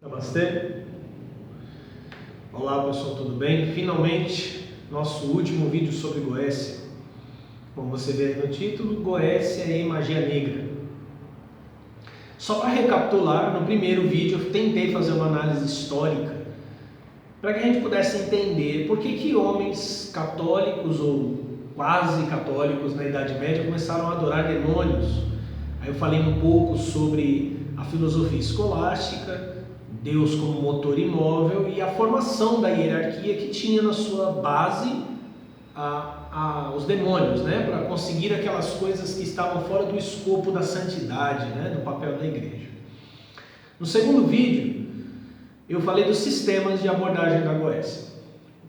Namastê. Olá pessoal, tudo bem? Finalmente, nosso último vídeo sobre Goécia. Como você vê aí no título, Goécia e Magia Negra. Só para recapitular, no primeiro vídeo eu tentei fazer uma análise histórica para que a gente pudesse entender por que homens católicos ou quase católicos na Idade Média começaram a adorar demônios. Aí eu falei um pouco sobre a filosofia escolástica, Deus como motor imóvel e a formação da hierarquia que tinha na sua base os demônios, né? Para conseguir aquelas coisas que estavam fora do escopo da santidade, né? Do papel da igreja. No segundo vídeo, eu falei dos sistemas de abordagem da Goécia.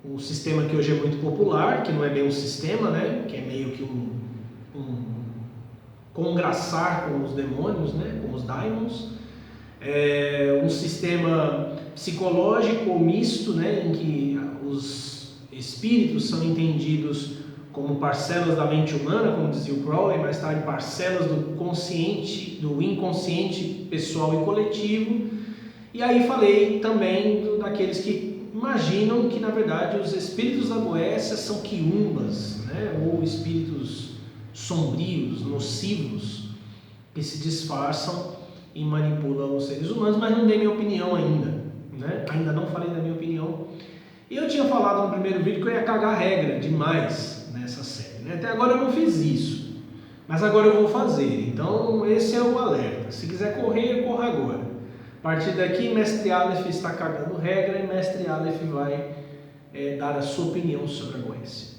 Um sistema que hoje é muito popular, que não é bem um sistema, né? Que é meio que um congraçar com os demônios, né? Com os daimons. Um sistema psicológico ou misto, né, em que os espíritos são entendidos como parcelas da mente humana, como dizia o Crowley, mais tarde parcelas do consciente, do inconsciente pessoal e coletivo. E aí falei também daqueles que imaginam que na verdade os espíritos da Goécia são quiumbas, né, ou espíritos sombrios, nocivos, que se disfarçam e manipulam os seres humanos, mas não dei minha opinião ainda, né? Ainda não falei da minha opinião. E eu tinha falado no primeiro vídeo que eu ia cagar regra demais nessa série, né? Até agora eu não fiz isso, mas agora eu vou fazer. Então esse é o alerta. Se quiser correr, corra agora. A partir daqui, Mestre Aleph está cagando regra e Mestre Aleph vai dar a sua opinião sobre a Goécia.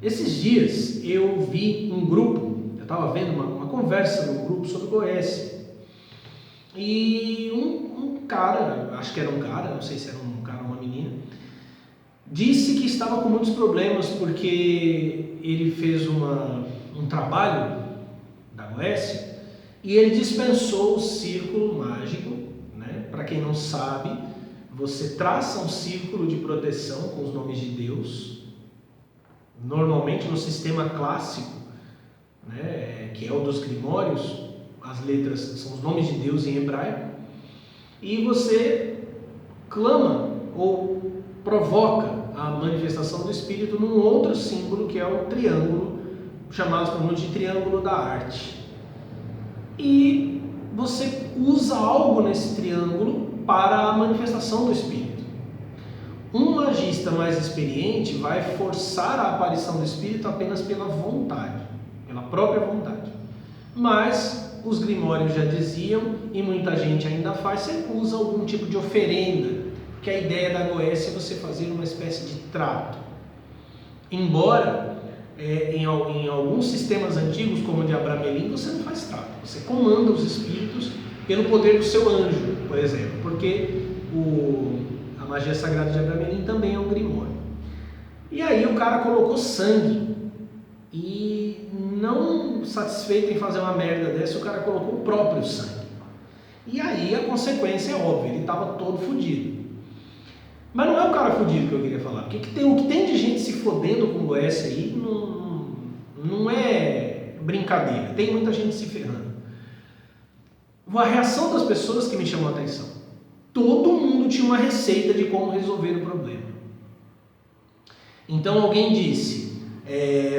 Esses dias eu vi um grupo, eu estava vendo uma conversa no grupo sobre Goécia. E um cara, acho que era um cara, não sei se era um cara ou uma menina, disse que estava com muitos problemas porque ele fez um trabalho da Goécia e ele dispensou o círculo mágico, né? Para quem não sabe, você traça um círculo de proteção com os nomes de Deus, normalmente no sistema clássico, né, que é o dos Grimórios, as letras são os nomes de Deus em hebraico, e você clama ou provoca a manifestação do Espírito num outro símbolo que é o triângulo, chamado comumente de triângulo da arte. E você usa algo nesse triângulo para a manifestação do Espírito. Um magista mais experiente vai forçar a aparição do Espírito apenas pela vontade, pela própria vontade. Mas os grimórios já diziam, e muita gente ainda faz, você usa algum tipo de oferenda, que a ideia da Goécia é você fazer uma espécie de trato. Embora em alguns sistemas antigos, como o de Abramelin, você não faz trato, você comanda os espíritos pelo poder do seu anjo, por exemplo, porque a magia sagrada de Abramelin também é um grimório. E aí o cara colocou sangue e, não satisfeito em fazer uma merda dessa, o cara colocou o próprio sangue. E aí a consequência é óbvia, ele estava todo fodido. Mas não é o cara fodido que eu queria falar, porque o que tem de gente se fodendo com Goécia aí não é brincadeira, tem muita gente se ferrando. A reação das pessoas que me chamou a atenção. Todo mundo tinha uma receita de como resolver o problema. Então alguém disse,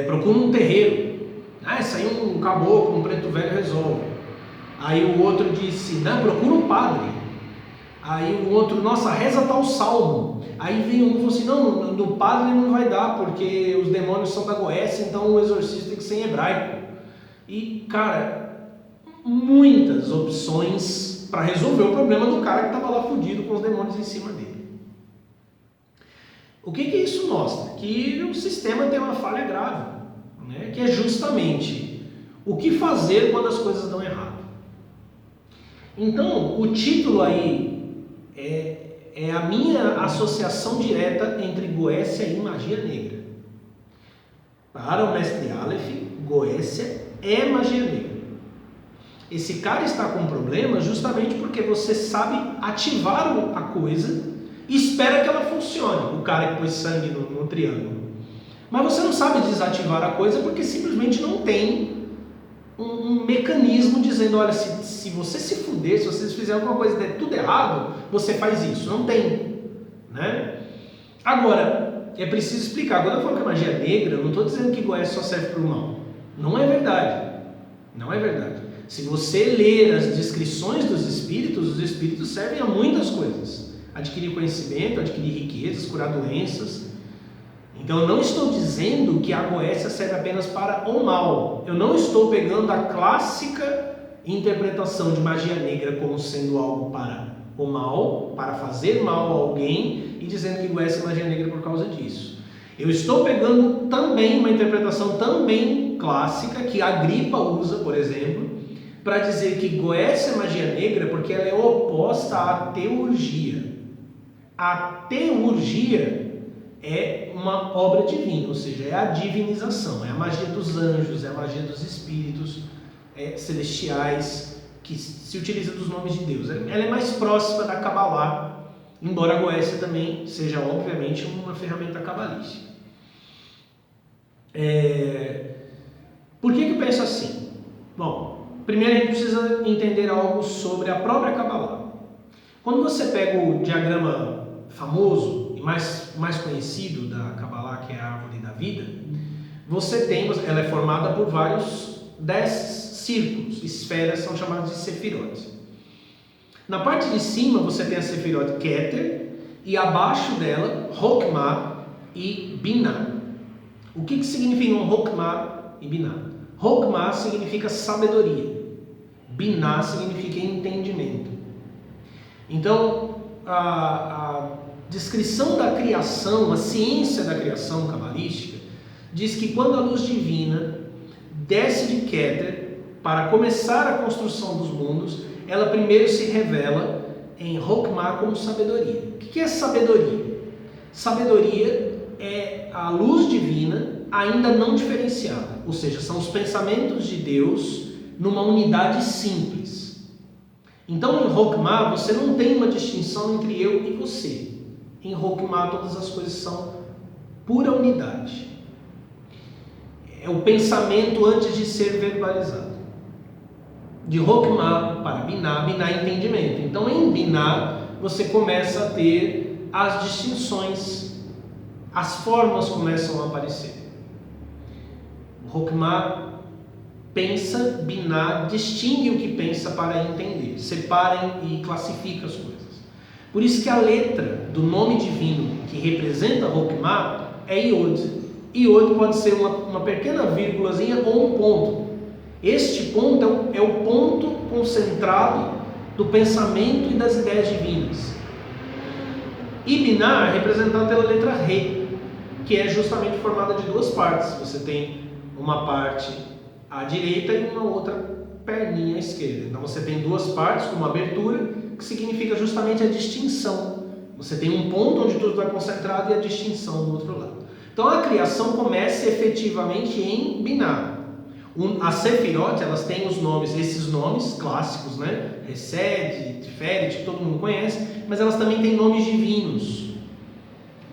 procura um terreiro. Isso aí um caboclo, um preto velho resolve. Aí o outro disse, não, procura um padre. Aí o outro, nossa, reza tal salmo. Aí veio um e falou assim, não, do padre não vai dar, porque os demônios são da Goécia, então o exorcista tem que ser em hebraico. E, cara, muitas opções para resolver o problema do cara que estava lá fudido com os demônios em cima dele. O que isso mostra? Que o sistema tem uma falha grave, né? Que é justamente o que fazer quando as coisas dão errado. Então, o título aí é a minha associação direta entre Goécia e magia negra. Para o Mestre Aleph, Goécia é magia negra. Esse cara está com problema justamente porque você sabe ativar a coisa e espera que ela funcione, o cara que pôs sangue no triângulo. Mas você não sabe desativar a coisa porque simplesmente não tem um mecanismo dizendo, olha, se você se fuder, se você fizer alguma coisa e der tudo errado, você faz isso. Não tem, né? Agora, é preciso explicar. Quando eu falo que a magia é negra, eu não estou dizendo que Goécia só serve para o mal. Não é verdade. Não é verdade. Se você ler as descrições dos espíritos, os espíritos servem a muitas coisas. Adquirir conhecimento, adquirir riquezas, curar doenças. Então eu não estou dizendo que a Goécia serve apenas para o mal. Eu não estou pegando a clássica interpretação de magia negra como sendo algo para o mal, para fazer mal a alguém, e dizendo que Goécia é magia negra por causa disso. Eu estou pegando também uma interpretação também clássica, que a Agripa usa, por exemplo, para dizer que Goécia é magia negra porque ela é oposta à teurgia. A teurgia é uma obra divina, ou seja, é a divinização, é a magia dos anjos, é a magia dos espíritos celestiais, que se utiliza dos nomes de Deus. Ela é mais próxima da Kabbalah, embora a Goécia também seja, obviamente, uma ferramenta cabalística. Por que eu penso assim? Bom, primeiro a gente precisa entender algo sobre a própria Kabbalah. Quando você pega o diagrama famoso e mais conhecido da Kabbalah, que é a árvore da vida, ela é formada por vários 10 círculos, esferas, são chamadas de Sefirot. Na parte de cima você tem a Sefirot Keter e abaixo dela Hokmah e Binah. O que significam Hokmah e Binah? Hokmah significa sabedoria, Binah significa entendimento. Então, a descrição da criação, a ciência da criação cabalística, diz que quando a luz divina desce de Keter para começar a construção dos mundos, ela primeiro se revela em Hokmah como sabedoria. O que é sabedoria? Sabedoria é a luz divina ainda não diferenciada, ou seja, são os pensamentos de Deus numa unidade simples. Então em Hokmah você não tem uma distinção entre eu e você. Em Hokmah todas as coisas são pura unidade. É o pensamento antes de ser verbalizado. De Hokmah para Binah, Binah é entendimento. Então em Binah você começa a ter as distinções, as formas começam a aparecer. Hokmah pensa, Binah distingue o que pensa para entender, separa e classifica as coisas. Por isso que a letra do nome divino que representa Hokmah é Yod. Yod pode ser uma pequena vírgulazinha ou um ponto. Este ponto é o ponto concentrado do pensamento e das ideias divinas. E Binah é representado pela letra Re, que é justamente formada de duas partes. Você tem uma parte à direita e uma outra perninha à esquerda. Então você tem duas partes com uma abertura, que significa justamente a distinção. Você tem um ponto onde tudo está concentrado e a distinção do outro lado. Então a criação começa efetivamente em Binah. As Sefirot, elas têm os nomes, esses nomes clássicos, né? Resed, Tiferet, que todo mundo conhece, mas elas também têm nomes divinos.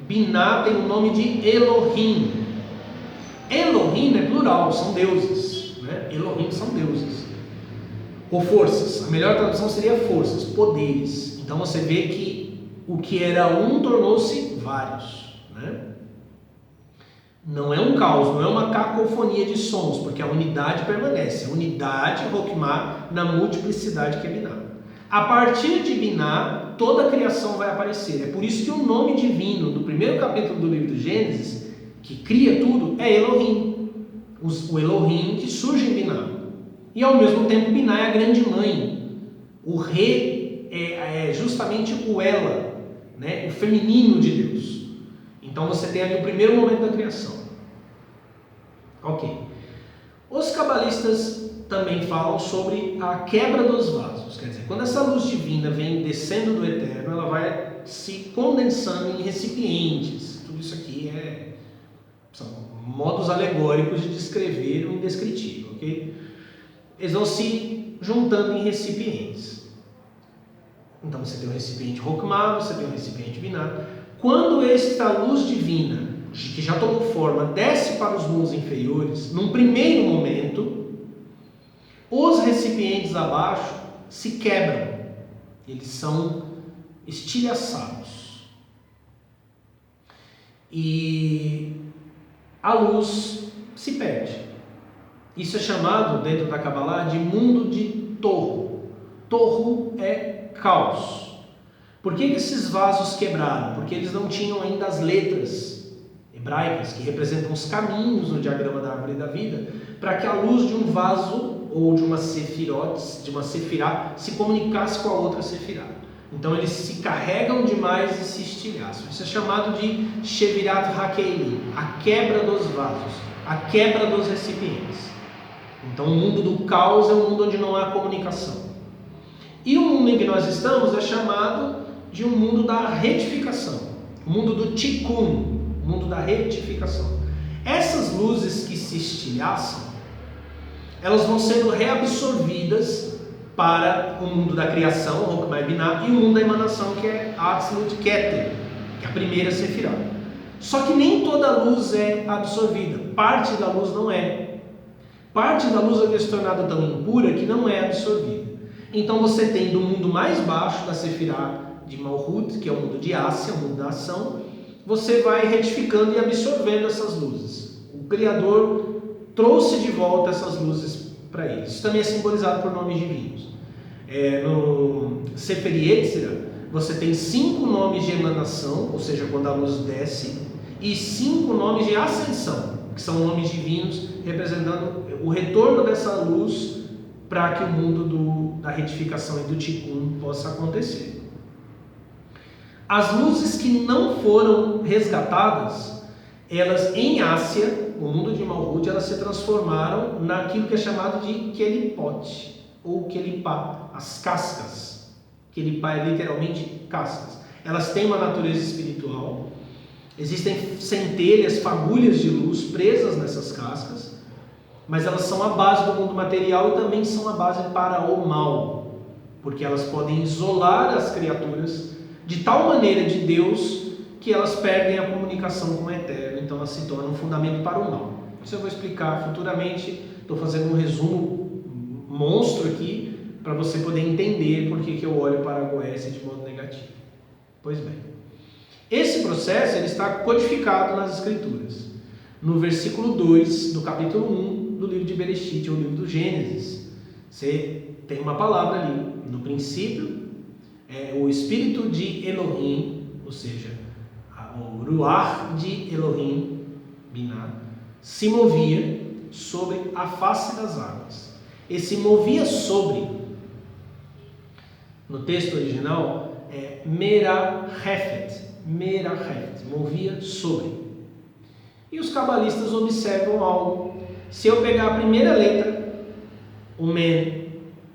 Binah tem o nome de Elohim. Elohim é plural, são deuses, né? Elohim são deuses. Ou forças, a melhor tradução seria forças, poderes. Então você vê que o que era um tornou-se vários, né? Não é um caos, não é uma cacofonia de sons, porque a unidade permanece. A unidade, Hokmah, na multiplicidade que é Binah. A partir de Binah, toda a criação vai aparecer. É por isso que o nome divino do primeiro capítulo do livro de Gênesis, que cria tudo, é Elohim. O Elohim que surge em Binah. E ao mesmo tempo Binah é a grande mãe. O Re é justamente o Ela, né? O feminino de Deus. Então você tem ali o primeiro momento da criação. Ok. Os cabalistas também falam sobre a quebra dos vasos. Quer dizer, quando essa luz divina vem descendo do eterno, ela vai se condensando em recipientes. Tudo isso aqui são modos alegóricos de descrever o indescritível, ok? Eles vão se juntando em recipientes. Então você tem um recipiente Hokmah, você tem um recipiente Binah. Quando esta luz divina, que já tomou forma, desce para os mundos inferiores, num primeiro momento, recipientes abaixo se quebram. Eles são estilhaçados. E a luz se perde. Isso é chamado, dentro da Kabbalah, de mundo de Tohu. Tohu é caos. Por que esses vasos quebraram? Porque eles não tinham ainda as letras hebraicas, que representam os caminhos no diagrama da árvore da vida, para que a luz de um vaso ou de uma sefirá, se comunicasse com a outra sefirá. Então eles se carregam demais e se estilhaçam. Isso é chamado de Shevirat HaKeilim, a quebra dos vasos, a quebra dos recipientes. Então o mundo do caos é um mundo onde não há comunicação. E o mundo em que nós estamos é chamado de um mundo da retificação, o mundo do Tikkun, o mundo da retificação. Essas luzes que se estilhaçam, elas vão sendo reabsorvidas para o mundo da criação, o Hokmah Binah, e o mundo da emanação, que é Atzlut Keter, que é a primeira Sefirá. Só que nem toda luz é absorvida, parte da luz não é. Parte da luz havia se tornado tão impura que não é absorvida. Então você tem do mundo mais baixo da Sefirá de Malhut, que é o mundo de Ásia, o mundo da ação, você vai retificando e absorvendo essas luzes. O Criador trouxe de volta essas luzes para eles. Isso também é simbolizado por nomes divinos. No Sefer Yetzirah, você tem 5 nomes de emanação, ou seja, quando a luz desce, e 5 nomes de ascensão, que são nomes divinos, representando o retorno dessa luz para que o mundo da retificação e do Tikkun possa acontecer. As luzes que não foram resgatadas, elas em Ásia, o mundo de Malhut, elas se transformaram naquilo que é chamado de Kelipot, ou Kelipá, as cascas. Kelipá é literalmente cascas. Elas têm uma natureza espiritual, existem centelhas, fagulhas de luz presas nessas cascas, mas elas são a base do mundo material e também são a base para o mal, porque elas podem isolar as criaturas de tal maneira de Deus que elas perdem a comunicação com o Eterno, então elas se tornam um fundamento para o mal. Isso eu vou explicar futuramente, estou fazendo um resumo monstro aqui, para você poder entender por que eu olho para a Goécia de modo negativo. Pois bem, esse processo ele está codificado nas Escrituras. No versículo 2 do capítulo 1 do livro de Bereshit, ou livro do Gênesis, você tem uma palavra ali, no princípio, o espírito de Elohim, ou seja, o Ruach de Elohim, Binah, se movia sobre a face das águas. Esse movia sobre, no texto original, é Merahefet, movia sobre. E os cabalistas observam algo. Se eu pegar a primeira letra, o Men,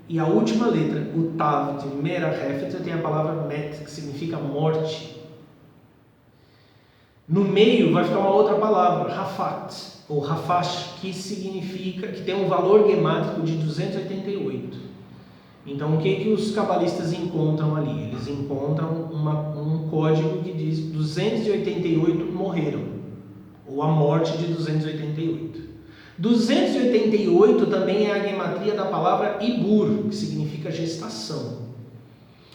e a última letra, o Tav de Merahefet, eu tenho a palavra Met, que significa morte. No meio vai ficar uma outra palavra, Rafat, ou Rafash, que significa, que tem um valor gemátrico de 288. Então o que os cabalistas encontram ali? Eles encontram um código que diz 288 morreram, ou a morte de 288. 288 também é a gematria da palavra Ibur, que significa gestação.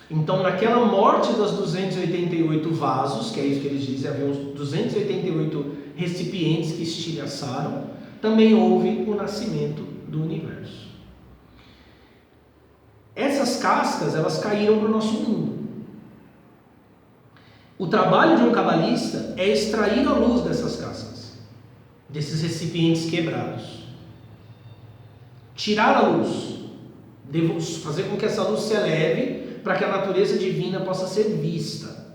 Então, naquela morte das 288 vasos, que é isso que eles dizem, havia uns 288 recipientes que estilhaçaram, também houve o nascimento do universo. Essas cascas, elas caíram para o nosso mundo. O trabalho de um cabalista é extrair a luz dessas cascas, desses recipientes quebrados. Tirar a luz, fazer com que essa luz se eleve para que a natureza divina possa ser vista.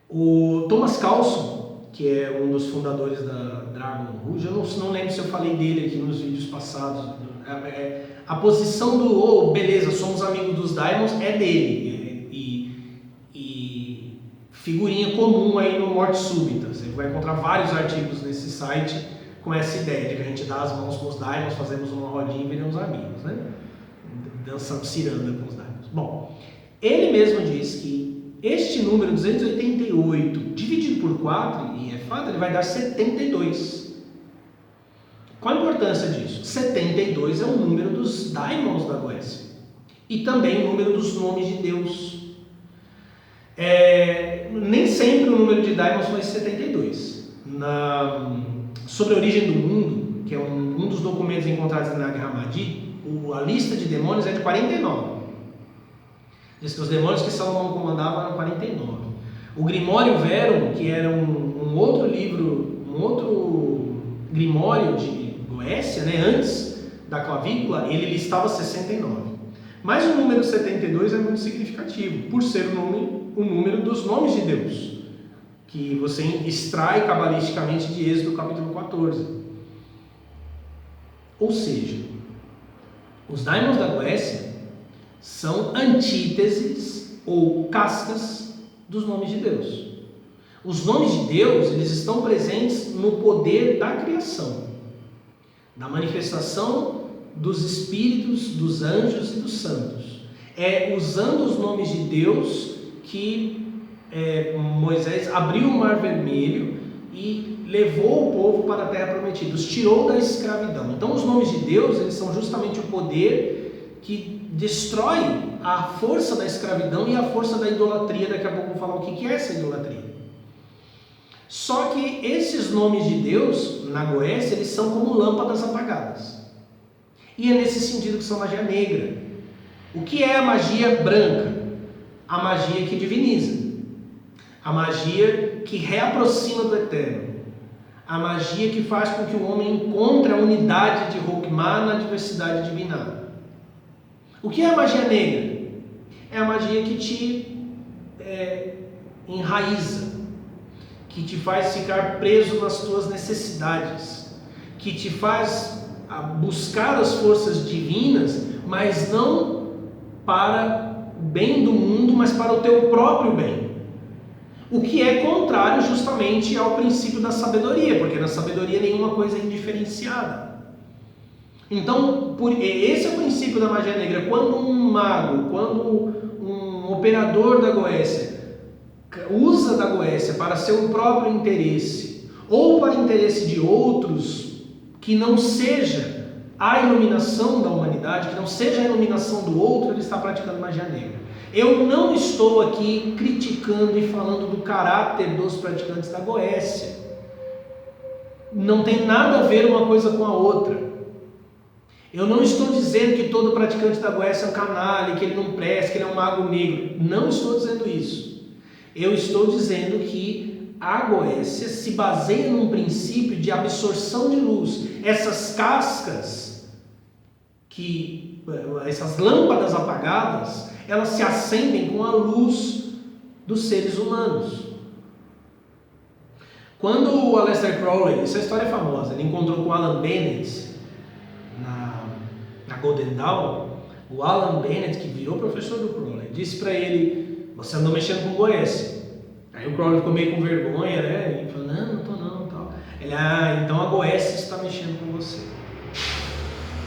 O Thomas Carlson, que é um dos fundadores da Dragon Rouge, eu não lembro se eu falei dele aqui nos vídeos passados. A posição do, beleza, somos amigos dos Daimons, é dele. E figurinha comum aí no Morte Súbita. Você vai encontrar vários artigos nesse site com essa ideia de que a gente dá as mãos com os Daimons, fazemos uma rodinha e viramos amigos, né? Dançando ciranda com os Daimons. Bom, ele mesmo diz que este número 288 dividido por 4, e é fato, ele vai dar 72. Qual a importância disso? 72 é o número dos daimons da Goécia e também o número dos nomes de Deus. Nem sempre o número de daimons foi 72. Sobre a origem do mundo, que é um dos documentos encontrados na Nag Hammadi, a lista de demônios é de 49. Diz que os demônios que Salomão comandava eram 49. O Grimório Verum, que era um outro livro, um outro grimório de Goécia, né, antes da clavícula, ele listava 69. Mas o número 72 é muito significativo, por ser o número dos nomes de Deus, que você extrai cabalisticamente de Êxodo capítulo 14. Ou seja, os daimons da Goécia são antíteses ou cascas dos nomes de Deus. Os nomes de Deus, eles estão presentes no poder da criação, da manifestação dos espíritos, dos anjos e dos santos. É usando os nomes de Deus que Moisés abriu o Mar Vermelho e levou o povo para a Terra Prometida, os tirou da escravidão. Então os nomes de Deus, eles são justamente o poder que destrói a força da escravidão e a força da idolatria. Daqui a pouco eu vou falar o que é essa idolatria. Só que esses nomes de Deus, na Goécia, eles são como lâmpadas apagadas. E é nesse sentido que são magia negra. O que é a magia branca? A magia que diviniza. A magia que reaproxima do eterno. A magia que faz com que o homem encontre a unidade de Hokmah na diversidade divina. O que é a magia negra? É a magia que te enraiza, que te faz ficar preso nas tuas necessidades, que te faz buscar as forças divinas, mas não para o bem do mundo, mas para o teu próprio bem. O que é contrário justamente ao princípio da sabedoria, porque na sabedoria nenhuma coisa é indiferenciada. Então, esse é o princípio da magia negra. Quando um mago, quando um operador da Goécia usa da Goécia para seu próprio interesse, ou para interesse de outros, que não seja a iluminação da humanidade, que não seja a iluminação do outro, ele está praticando magia negra. Eu não estou aqui criticando e falando do caráter dos praticantes da Goécia. Não tem nada a ver uma coisa com a outra. Eu não estou dizendo que todo praticante da Goécia é um canalha, que ele não presta, que ele é um mago negro. Não estou dizendo isso. Eu estou dizendo que a Goécia se baseia num princípio de absorção de luz. Essas cascas, essas lâmpadas apagadas, elas se acendem com a luz dos seres humanos. Quando o Aleister Crowley, essa história é famosa, ele encontrou com o Alan Bennett na Golden Dawn, o Alan Bennett, que virou professor do Crowley, disse para ele: você andou mexendo com Goécia. Aí o Crowley ficou meio com vergonha, né? E falou: não estou não, tal. Ele: então a Goécia está mexendo com você.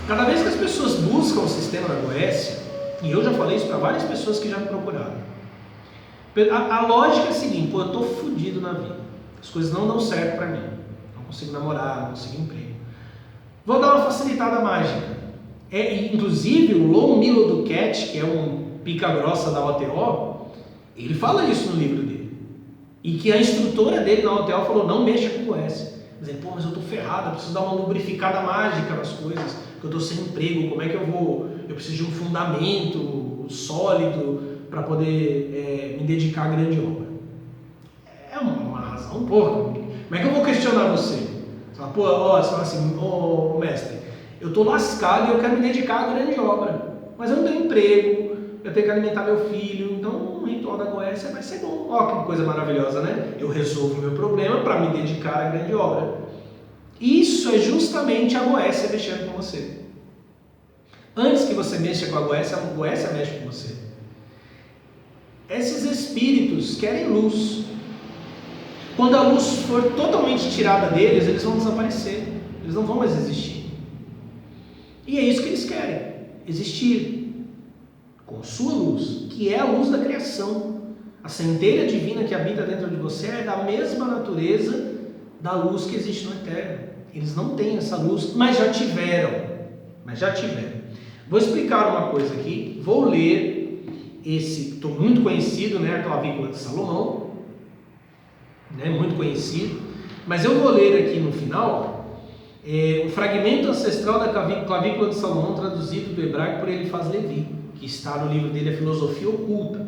Cada vez que as pessoas buscam o sistema da Goécia, e eu já falei isso para várias pessoas que já me procuraram, a lógica é a seguinte: eu estou fodido na vida, as coisas não dão certo para mim, não consigo namorar, não consigo emprego, vou dar uma facilitada mágica. Inclusive o Lon Milo Duquette, que é um pica-grossa da OTO, ele fala isso no livro dele, e que a instrutora dele na OTO falou: não mexa com Goécia. Dizendo: mas eu estou ferrado, eu preciso dar uma lubrificada mágica nas coisas, porque eu estou sem emprego, como é que eu vou? Eu preciso de um fundamento sólido para poder me dedicar à grande obra. É uma razão, porra. Como é que eu vou questionar você? Você fala: você fala assim: mestre, eu estou lascado e eu quero me dedicar à grande obra, mas eu não tenho emprego, eu tenho que alimentar meu filho, então o ritual da Goécia vai ser bom. Que coisa maravilhosa, né? Eu resolvo o meu problema para me dedicar à grande obra. Isso é justamente a Goécia mexendo com você. Antes que você mexa com a Goécia mexe com você. Esses espíritos querem luz. Quando a luz for totalmente tirada deles, eles vão desaparecer. Eles não vão mais existir. E é isso que eles querem: existir com sua luz, que é a luz da criação. A centelha divina que habita dentro de você é da mesma natureza da luz que existe no eterno. Eles não têm essa luz, mas já tiveram. Vou explicar uma coisa aqui. Vou ler esse, muito conhecido, né, a clavícula de Salomão, né, muito conhecido. Mas eu vou ler aqui no final o fragmento ancestral da clavícula de Salomão, traduzido do hebraico por Elifaz Levi, que está no livro dele, A Filosofia Oculta.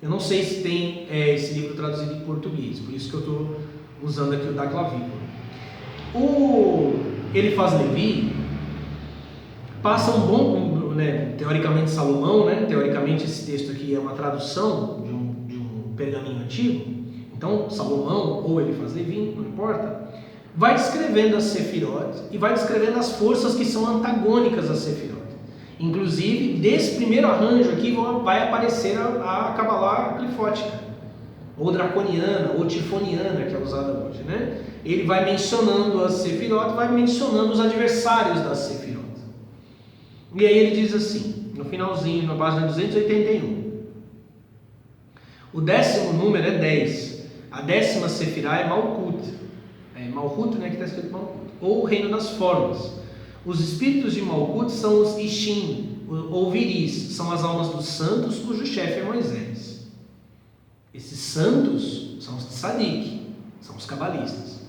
Eu não sei se tem esse livro traduzido em português, por isso que eu estou usando aqui o da clavícula. O Elifaz Levi passa um bom, né, teoricamente Salomão, né, teoricamente esse texto aqui é uma tradução de um pergaminho antigo, então Salomão ou Elifaz Levi, não importa, vai descrevendo as Sefirot e vai descrevendo as forças que são antagônicas às Sefirot. Inclusive, desse primeiro arranjo aqui vai aparecer a Cabalá clifótica, ou draconiana, ou tifoniana, que é usada hoje, né? Ele vai mencionando as Sefirot, vai mencionando os adversários das Sefirot. E aí ele diz assim, no finalzinho, na página 281. O 10º número é 10. A 10ª Sefirá é Malkut. Malkut, né, que está escrito Malkut. Ou o reino das formas. Os espíritos de Malkut são os Ishim, ou Viris, são as almas dos santos, cujo chefe é Moisés. Esses santos são os Tzadik, são os cabalistas.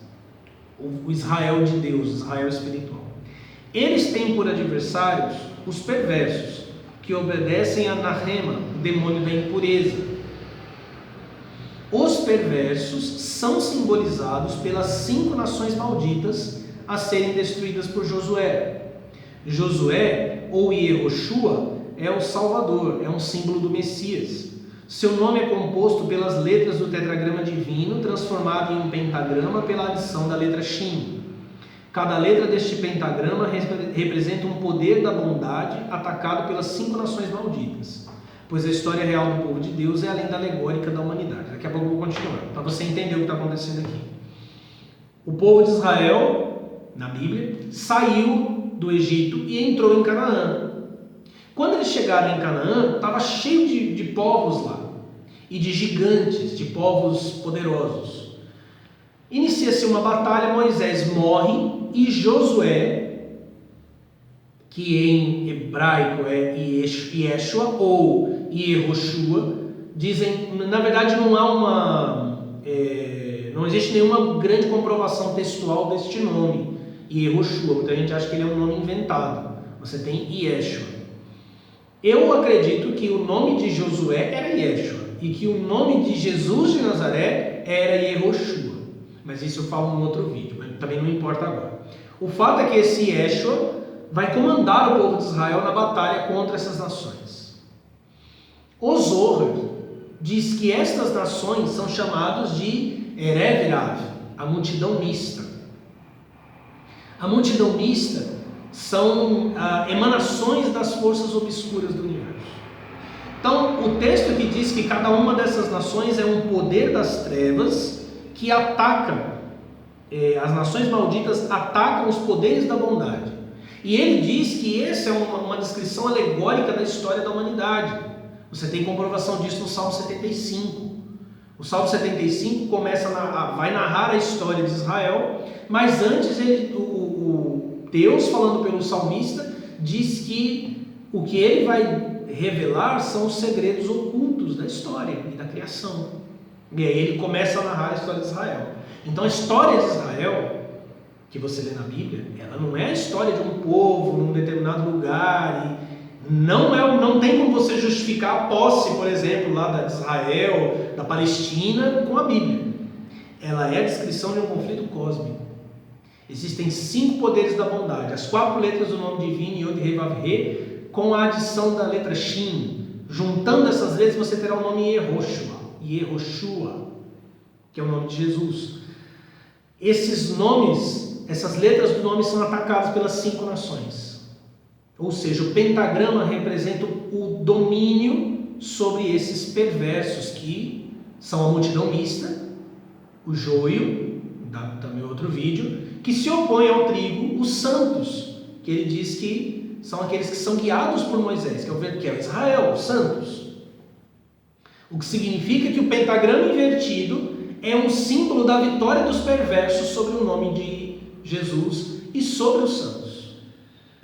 O Israel de Deus, Israel espiritual. Eles têm por adversários os perversos, que obedecem a Nahema, o demônio da impureza. Os perversos são simbolizados pelas 5 nações malditas a serem destruídas por Josué. Josué, ou Yehoshua, é o Salvador, é um símbolo do Messias. Seu nome é composto pelas letras do tetragrama divino, transformado em um pentagrama pela adição da letra Shin. Cada letra deste pentagrama representa um poder da bondade atacado pelas 5 nações malditas, pois a história real do povo de Deus é a lenda alegórica da humanidade. Daqui a pouco eu vou continuar, para você entender o que está acontecendo aqui. O povo de Israel, na Bíblia, saiu do Egito e entrou em Canaã. Quando eles chegaram em Canaã, estava cheio de povos lá, e de gigantes, de povos poderosos. Inicia-se uma batalha, Moisés morre e Josué, que em hebraico é Yeshua ou Yehoshua, dizem, na verdade não existe nenhuma grande comprovação textual deste nome, Yehoshua, muita gente acha que ele é um nome inventado. Você tem Yeshua. Eu acredito que o nome de Josué era Yeshua e que o nome de Jesus de Nazaré era Yehoshua, mas isso eu falo num outro vídeo, mas também não importa agora. O fato é que esse Yeshua vai comandar o povo de Israel na batalha contra essas nações. O Zohar diz que estas nações são chamadas de Erev Rav, a multidão mista. A multidão mista são emanações das forças obscuras do universo. Então, o texto que diz que cada uma dessas nações é um poder das trevas que ataca, as nações malditas atacam os poderes da bondade. E ele diz que essa é uma descrição alegórica da história da humanidade. Você tem comprovação disso no Salmo 75. O Salmo 75 vai narrar a história de Israel, mas antes Deus, falando pelo salmista, diz que o que ele vai revelar são os segredos ocultos da história e da criação. E aí ele começa a narrar a história de Israel. Então a história de Israel, que você lê na Bíblia, ela não é a história de um povo num determinado lugar, e não tem como você justificar a posse, por exemplo, lá de Israel, da Palestina, com a Bíblia. Ela é a descrição de um conflito cósmico. Existem 5 poderes da bondade, as 4 letras do nome divino, Yod, He, Vav, He, com a adição da letra Shin. Juntando essas letras, você terá o nome Yehoshua, que é o nome de Jesus. Esses nomes, essas letras do nome são atacadas pelas 5 nações. Ou seja, o pentagrama representa o domínio sobre esses perversos, que são a multidão mista, o joio, dá também outro vídeo, que se opõe ao trigo, os santos, que ele diz que são aqueles que são guiados por Moisés, que é o Israel, os santos. O que significa que o pentagrama invertido é um símbolo da vitória dos perversos sobre o nome de Jesus e sobre os santos.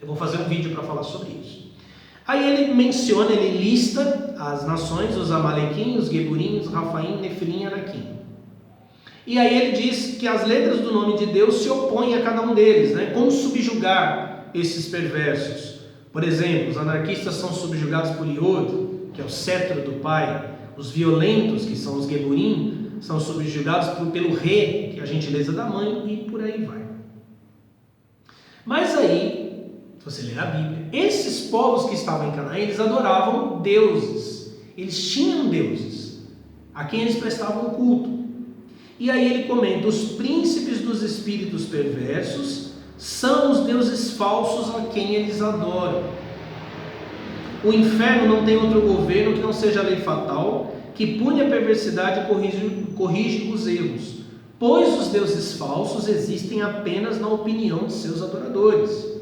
Eu vou fazer um vídeo para falar sobre isso. Aí ele menciona, ele lista as nações, os Amalequim, os Geburim, os Rafaim, Nefilim e Anaquim. E aí ele diz que as letras do nome de Deus se opõem a cada um deles, né? Como subjugar esses perversos? Por exemplo, os anarquistas são subjugados por Iod, que é o cetro do pai. Os violentos, que são os Geburim, são subjugados pelo Re, que é a gentileza da mãe, e por aí vai. Mas aí, se você ler a Bíblia, esses povos que estavam em Canaã, eles adoravam deuses. Eles tinham deuses, a quem eles prestavam culto. E aí ele comenta, os príncipes dos espíritos perversos são os deuses falsos a quem eles adoram. O inferno não tem outro governo que não seja a lei fatal, que pune a perversidade e corrige os erros, pois os deuses falsos existem apenas na opinião de seus adoradores.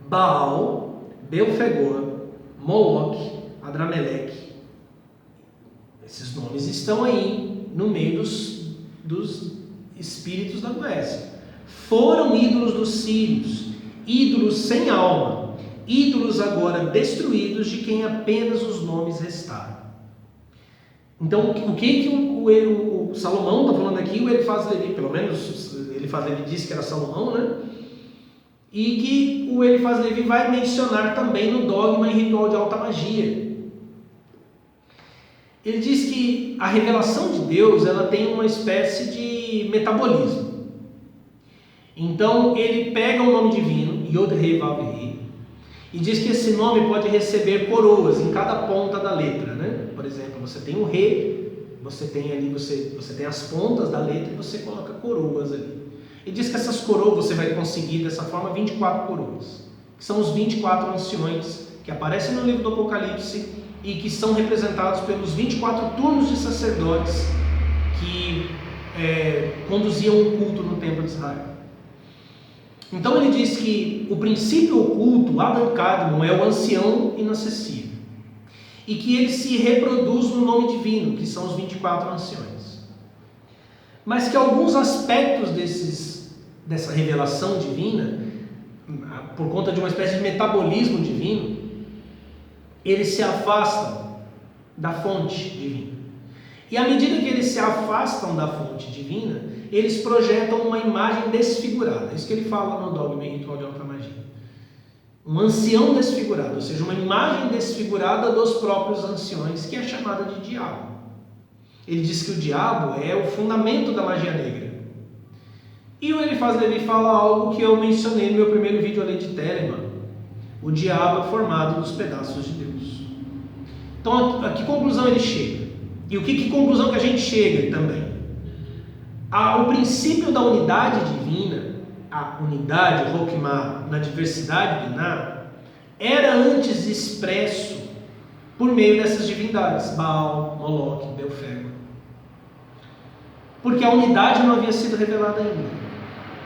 Baal, Belfegor, Moloque, Adrameleque. Esses nomes estão aí no meio dos espíritos da Goécia. Foram ídolos dos sírios, ídolos sem alma, ídolos agora destruídos de quem apenas os nomes restaram. Então, o que o Salomão está falando aqui, o Elifaz Levi, pelo menos Elifaz Levi disse que era Salomão, né? E que o Elifaz Levi vai mencionar também no dogma e ritual de alta magia. Ele diz que a revelação de Deus, ela tem uma espécie de metabolismo. Então, ele pega o nome divino, Yod-Heh Vav-Heh, e diz que esse nome pode receber coroas em cada ponta da letra, né? Por exemplo, você tem o Re, você tem ali, você tem as pontas da letra e você coloca coroas ali. E diz que essas coroas você vai conseguir dessa forma 24 coroas, que são os 24 anciões que aparecem no livro do Apocalipse e que são representados pelos 24 turnos de sacerdotes que conduziam o culto no templo de Israel. Então ele diz que o princípio oculto, Adam Kadmon, é o ancião inacessível. E que ele se reproduz no nome divino, que são os 24 anciões. Mas que alguns aspectos dessa revelação divina, por conta de uma espécie de metabolismo divino, eles se afastam da fonte divina. E à medida que eles se afastam da fonte divina, eles projetam uma imagem desfigurada. É isso que ele fala no dogma e ritual de alta magia. Um ancião desfigurado, ou seja, uma imagem desfigurada dos próprios anciões, que é chamada de diabo. Ele diz que o diabo é o fundamento da magia negra. E o Elifaz Levi fala algo que eu mencionei no meu primeiro vídeo, a lei de Telemann. O diabo é formado dos pedaços de Deus. Então, a que conclusão ele chega? E o que conclusão que a gente chega também? O princípio da unidade divina, a unidade, Hokmah, na diversidade biná, era antes expresso por meio dessas divindades, Baal, Moloque, Belfegor. Porque a unidade não havia sido revelada ainda.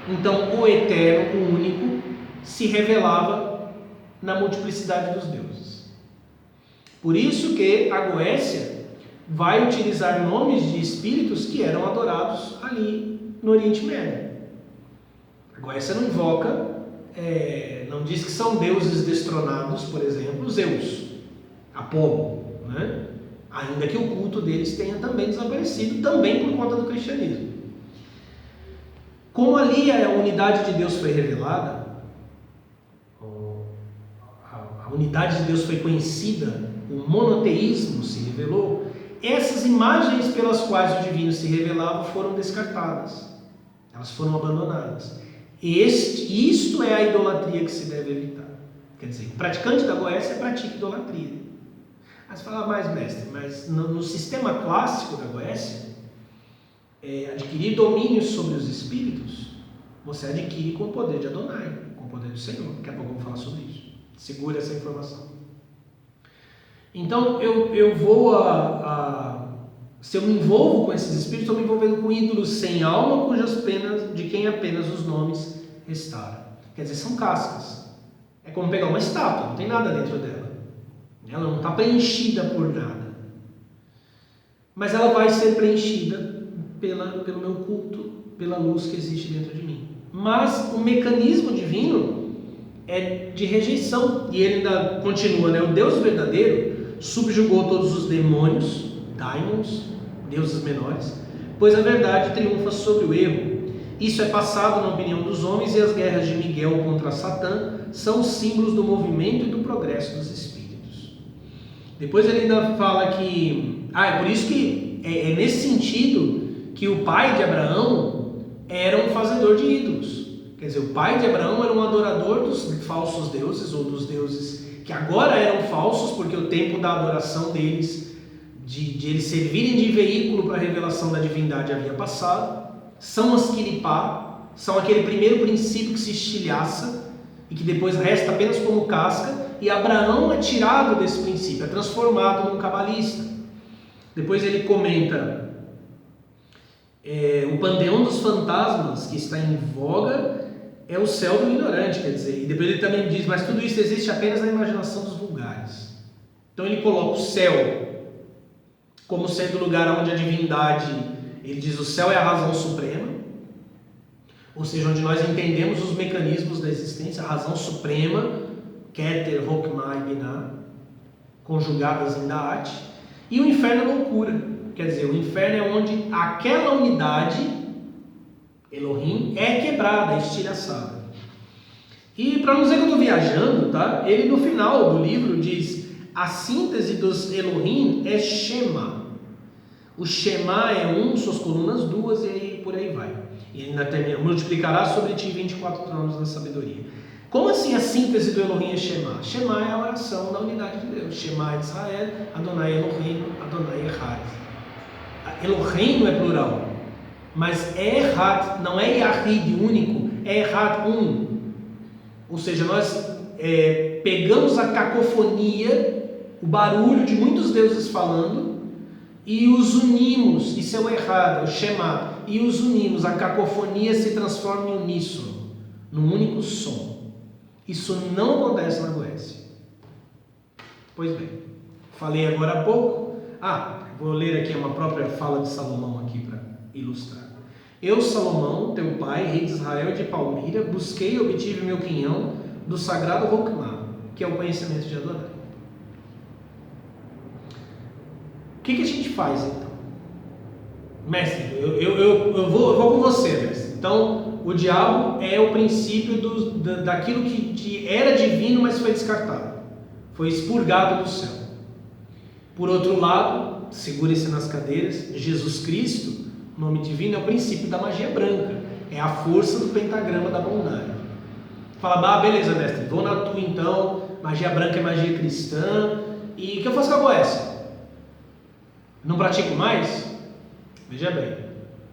Então, o eterno, o único, se revelava na multiplicidade dos deuses. Por isso que a Goécia vai utilizar nomes de espíritos que eram adorados ali no Oriente Médio. A Goécia não invoca, não diz que são deuses destronados, por exemplo, Zeus, Apolo, né? Ainda que o culto deles tenha também desaparecido, também por conta do cristianismo. Como ali a unidade de Deus foi revelada, a unidade de Deus foi conhecida, o monoteísmo se revelou, essas imagens pelas quais o divino se revelava foram descartadas, elas foram abandonadas. Isto é a idolatria que se deve evitar. Quer dizer, o praticante da Goécia pratica idolatria. Mas fala mais, mestre, mas no sistema clássico da Goécia, adquirir domínio sobre os espíritos, você adquire com o poder de Adonai, com o poder do Senhor. Daqui a pouco vamos falar sobre isso. Segura essa informação. Então, eu vou se eu me envolvo com esses espíritos, estou me envolvendo com ídolos sem alma, de quem apenas os nomes restaram. Quer dizer, são cascas. É como pegar uma estátua, não tem nada dentro dela. Ela não está preenchida por nada. Mas ela vai ser preenchida pelo meu culto, pela luz que existe dentro de mim. mas o mecanismo divino é de rejeição. E ele ainda continua, né? O Deus verdadeiro subjugou todos os demônios, daimons, deuses menores, pois a verdade triunfa sobre o erro. Isso é passado na opinião dos homens, e as guerras de Miguel contra Satã são símbolos do movimento e do progresso dos espíritos. Depois ele ainda fala que... é por isso que é nesse sentido que o pai de Abraão era um fazedor de ídolos. Quer dizer, o pai de Abraão era um adorador dos falsos deuses, ou dos deuses que agora eram falsos, porque o tempo da adoração deles, de eles servirem de veículo para a revelação da divindade, havia passado. São as Kiripá, são aquele primeiro princípio que se estilhaça e que depois resta apenas como casca, e Abraão é tirado desse princípio, é transformado num cabalista. Depois ele comenta o panteão dos fantasmas que está em voga é o céu do ignorante, quer dizer, e depois ele também diz, mas tudo isso existe apenas na imaginação dos vulgares. Então ele coloca o céu como sendo o lugar onde a divindade, ele diz, o céu é a razão suprema, ou seja, onde nós entendemos os mecanismos da existência, a razão suprema, Keter, Hokmah e Binah, conjugadas em Da'at, e o inferno é loucura, quer dizer, o inferno é onde aquela unidade, Elohim, é quebrada, é estilhaçada. E para não dizer que eu estou viajando, tá? Ele no final do livro diz, a síntese dos Elohim é Shema. O Shema é suas colunas duas, e aí por aí vai. E ainda termina, multiplicará sobre ti 24 tronos da sabedoria. Como assim a síntese do Elohim é Shema? Shema é a oração da unidade de Deus. Shema é Israel, Adonai Elohim, Adonai Echad. Elohim não é plural, mas Echad não é Yahid, único, é Echad, um. Ou seja, nós pegamos a cacofonia, o barulho de muitos deuses falando, e os unimos, isso é o errado, o Shema, e os unimos, a cacofonia se transforma em uníssono, num único som. Isso não acontece na Goécia. Pois bem, falei agora há pouco, vou ler aqui uma própria fala de Salomão aqui para ilustrar. Eu, Salomão, teu pai, rei de Israel e de Palmira, busquei e obtive meu quinhão do sagrado Hokmah, que é o conhecimento de Adonai. O que a gente faz então? Mestre, eu vou com você, mestre. Então, o diabo é o princípio daquilo que era divino, mas foi descartado. Foi expurgado do céu. Por outro lado, segure-se nas cadeiras, Jesus Cristo, nome divino, é o princípio da magia branca. É a força do pentagrama da bondade. Fala, beleza, mestre, vou na tua então, magia branca é magia cristã, e o que eu faço com a Goécia? Não pratico mais? Veja bem,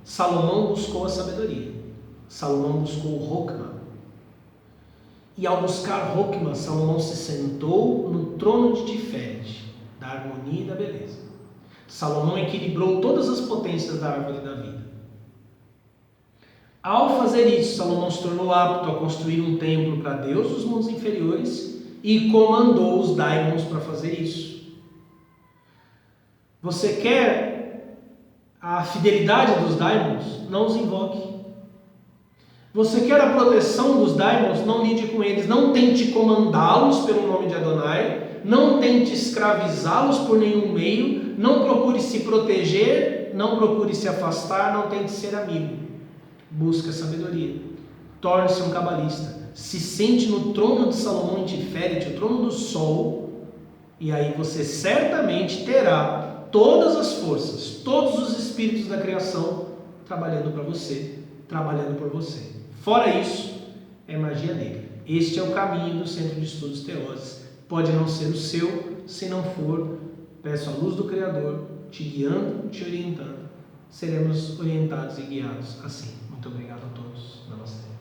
Salomão buscou a sabedoria, Salomão buscou o Hokmah, e ao buscar Hokmah, Salomão se sentou no trono de Tiferet, da harmonia e da beleza. Salomão equilibrou todas as potências da árvore da vida. Ao fazer isso, Salomão se tornou apto a construir um templo para Deus dos mundos inferiores e comandou os daimons para fazer isso. Você quer a fidelidade dos daimons? Não os invoque. Você quer a proteção dos daimons? Não lide com eles. Não tente comandá-los pelo nome de Adonai. Não tente escravizá-los por nenhum meio. Não procure se proteger. Não procure se afastar. Não tente ser amigo. Busque a sabedoria. Torne-se um cabalista. Se sente no trono de Salomão em Tiferet, o trono do sol, e aí você certamente terá todas as forças, todos os espíritos da criação trabalhando para você, trabalhando por você. Fora isso, é magia negra. Este é o caminho do Centro de Estudos Teoses. Pode não ser o seu, se não for, peço a luz do Criador, te guiando, te orientando. Seremos orientados e guiados assim. Muito obrigado a todos. Namastê.